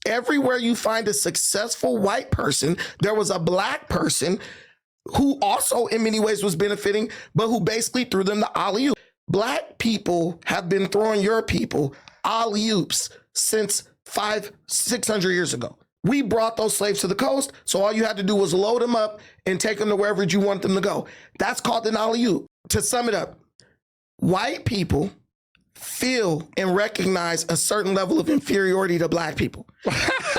everywhere you find a successful white person, there was a black person who also in many ways was benefiting, but who basically threw them the alley-oop. Black people have been throwing your people alley-oops since 500-600 years ago. We brought those slaves to the coast, so all you had to do was load them up and take them to wherever you want them to go. That's called an alley-oop. To sum it up, white people feel and recognize a certain level of inferiority to black people.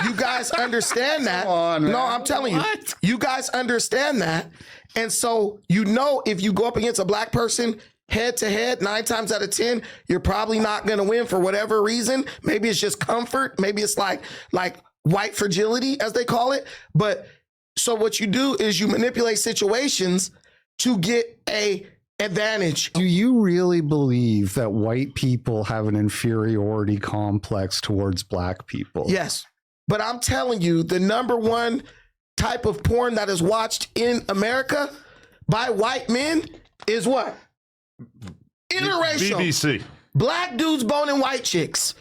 You guys understand that? No, I'm telling you. You guys understand that. And so, if you go up against a black person head to head, 9 times out of 10, you're probably not going to win for whatever reason. Maybe it's just comfort. Maybe it's like white fragility, as they call it. But so what you do is you manipulate situations to get a advantage. Do you really believe that white people have an inferiority complex towards black people? Yes. But I'm telling you, the number one type of porn that is watched in America by white men is what? Interracial. BBC. Black dudes boning white chicks.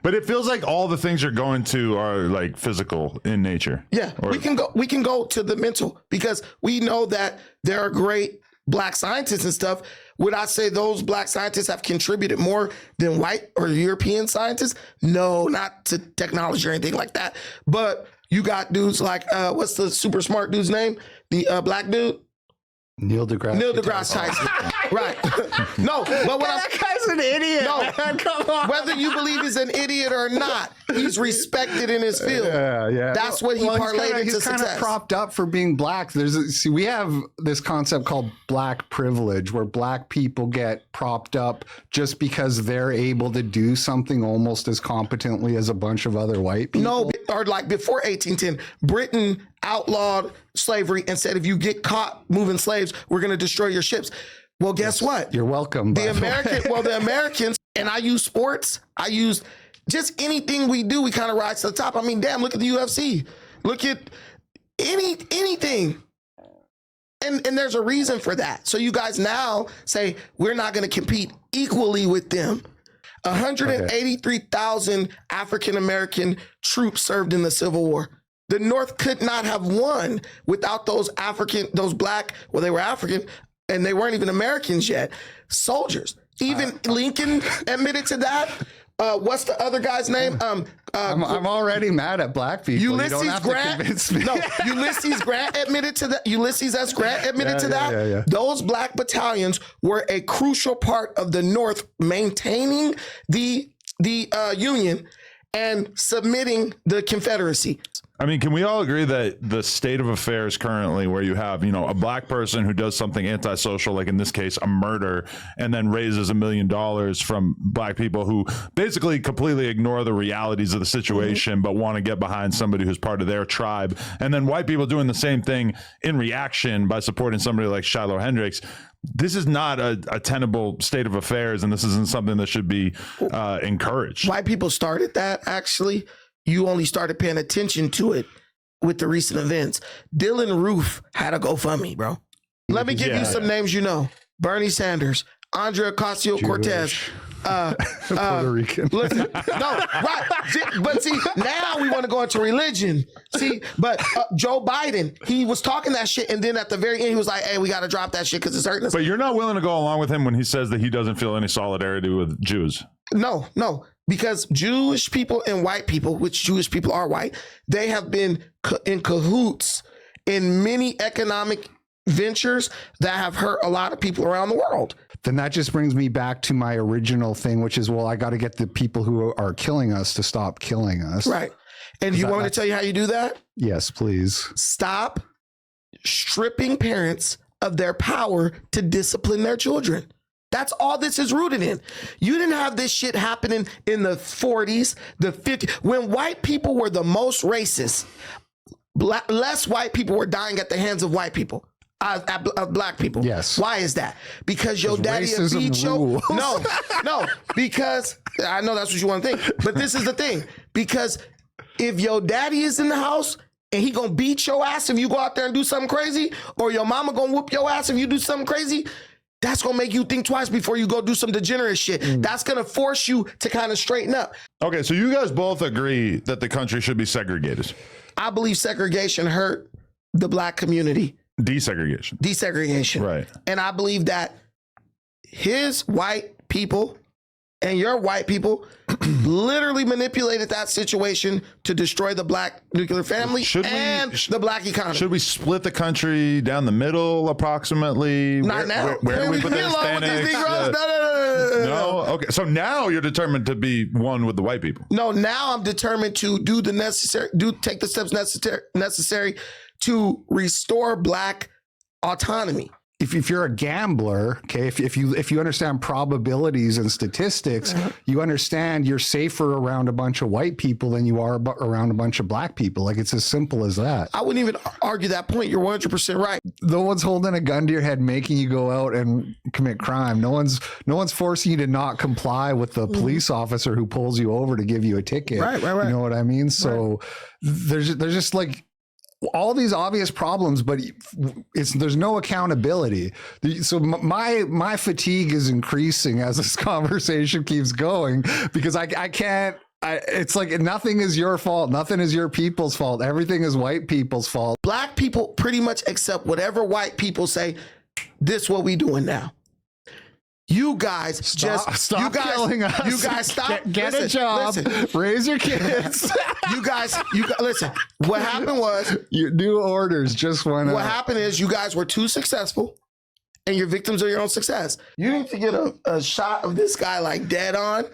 But it feels like all the things you're going to are like physical in nature. Yeah, we can go to the mental, because we know that there are great black scientists and stuff. Would I say those black scientists have contributed more than white or European scientists? No, not to technology or anything like that. But you got dudes like, what's the super smart dude's name? The black dude? Neil deGrasse Tyson. Right. No, but what that guy's an idiot. No, man. Come on. Whether you believe he's an idiot or not, he's respected in his field. Yeah. That's what he parlayed into success. He's kind of propped up for being black. We have this concept called black privilege, where black people get propped up just because they're able to do something almost as competently as a bunch of other white people. No, or like before 1810, Britain outlawed slavery and said, if you get caught moving slaves, we're going to destroy your ships. Well, guess what? You're welcome. The Americans, and I use sports, I use just anything we do, we kind of rise to the top. I mean, damn, look at the UFC. Look at anything. And there's a reason for that. So you guys now say, we're not going to compete equally with them. 183,000 African-American troops served in the Civil War. The North could not have won without those black, well, they were African, and they weren't even Americans yet, soldiers. Even Lincoln admitted to that. What's the other guy's name? I'm already mad at black people. Ulysses Grant. No, Ulysses Grant admitted to that. Ulysses S. Grant admitted to that. Yeah. Those black battalions were a crucial part of the North maintaining the Union and submitting the Confederacy. I mean, can we all agree that the state of affairs currently, where you have, a black person who does something antisocial, like in this case, a murder, and then raises $1 million from black people who basically completely ignore the realities of the situation, but want to get behind somebody who's part of their tribe, and then white people doing the same thing in reaction by supporting somebody like Shiloh Hendricks? This is not a tenable state of affairs, and this isn't something that should be encouraged. White people started that, actually. You only started paying attention to it with the recent events. Dylan Roof had a GoFundMe, bro. Let me give you some names you know. Bernie Sanders, Andrea Ocasio-Cortez. Puerto Rican. Listen, no, right. But see, now we want to go into religion. See, but Joe Biden, he was talking that shit, and then at the very end, he was like, hey, we got to drop that shit because it's hurting us. But you're not willing to go along with him when he says that he doesn't feel any solidarity with Jews. No. Because Jewish people and white people, which Jewish people are white, they have been in cahoots in many economic ventures that have hurt a lot of people around the world. Then that just brings me back to my original thing, which is, well, I got to get the people who are killing us to stop killing us. Right. And you want me to tell you how you do that? Yes, please. Stop stripping parents of their power to discipline their children. That's all this is rooted in. You didn't have this shit happening in the 40s, the 50s, when white people were the most racist. Less white people were dying at the hands of white people, of black people. Yes. Why is that? Because your daddy beat your... No, because I know that's what you want to think, but this is the thing. Because if your daddy is in the house and he gonna beat your ass if you go out there and do something crazy, or your mama gonna whoop your ass if you do something crazy, that's going to make you think twice before you go do some degenerate shit. That's going to force you to kind of straighten up. Okay, so you guys both agree that the country should be segregated. I believe segregation hurt the black community. Desegregation. Right. And I believe that his white people and your white people literally manipulated that situation to destroy the black nuclear family and the black economy. Should we split the country down the middle approximately? Not now. Where do we put the Hispanics? No? Okay. So now you're determined to be one with the white people. No, now I'm determined to take the steps necessary to restore black autonomy. If you're a gambler, okay, if you understand probabilities and statistics, you understand you're safer around a bunch of white people than you are around a bunch of black people. Like, it's as simple as that. I wouldn't even argue that point. You're 100% right. No one's holding a gun to your head, making you go out and commit crime. No one's forcing you to not comply with the police officer who pulls you over to give you a ticket. Right. You know what I mean? So there's just like all these obvious problems, but there's no accountability. So my fatigue is increasing as this conversation keeps going, because I can't. It's like nothing is your fault. Nothing is your people's fault. Everything is white people's fault. Black people pretty much accept whatever white people say. This is what we doing now. You guys stop killing us. You guys stop. Get a job. Raise your kids. You guys, listen. What happened was your new orders just went. What happened is you guys were too successful, and you're victims of your own success. You need to get a shot of this guy like dead on,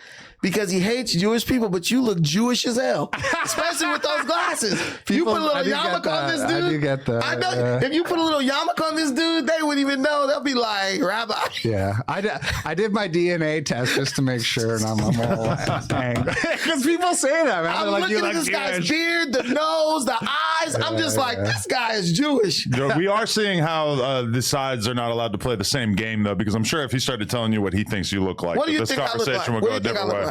because he hates Jewish people, but you look Jewish as hell, especially with those glasses. You put a little yarmulke on this dude. I do get that. I know. If you put a little yarmulke on this dude, they wouldn't even know. They'll be like, Rabbi. Yeah, I did my DNA test just to make sure, and I'm all angry because people say that, man. I'm looking at this guy's beard, the nose, the eyes. I'm just like, this guy is Jewish. We are seeing how the sides are not allowed to play the same game, though, because I'm sure if he started telling you what he thinks you look like, what do you this think conversation would go a different way.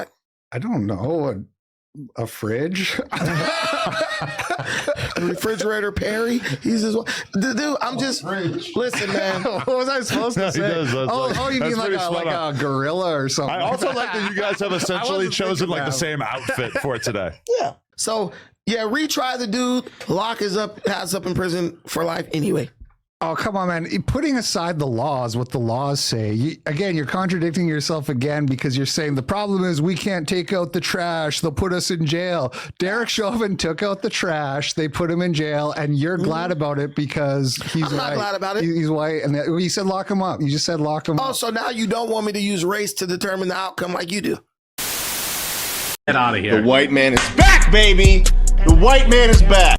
I don't know. A fridge? A refrigerator Perry? He's just dude. I'm just listen, man. What was I supposed to say? You mean like a gorilla or something? I also like that you guys have essentially chosen like the same outfit for today. Yeah. So yeah, retry the dude. Lock his ass up in prison for life anyway. Oh, come on, man. Putting aside the laws, what the laws say, you're contradicting yourself again, because you're saying the problem is we can't take out the trash. They'll put us in jail. Derek Chauvin took out the trash. They put him in jail, and you're glad about it because he's white. I'm not glad about it. He's white. And you said lock him up. You just said lock him up. Oh, so now you don't want me to use race to determine the outcome like you do. Get out of here. The white man is back, baby. The white man is back.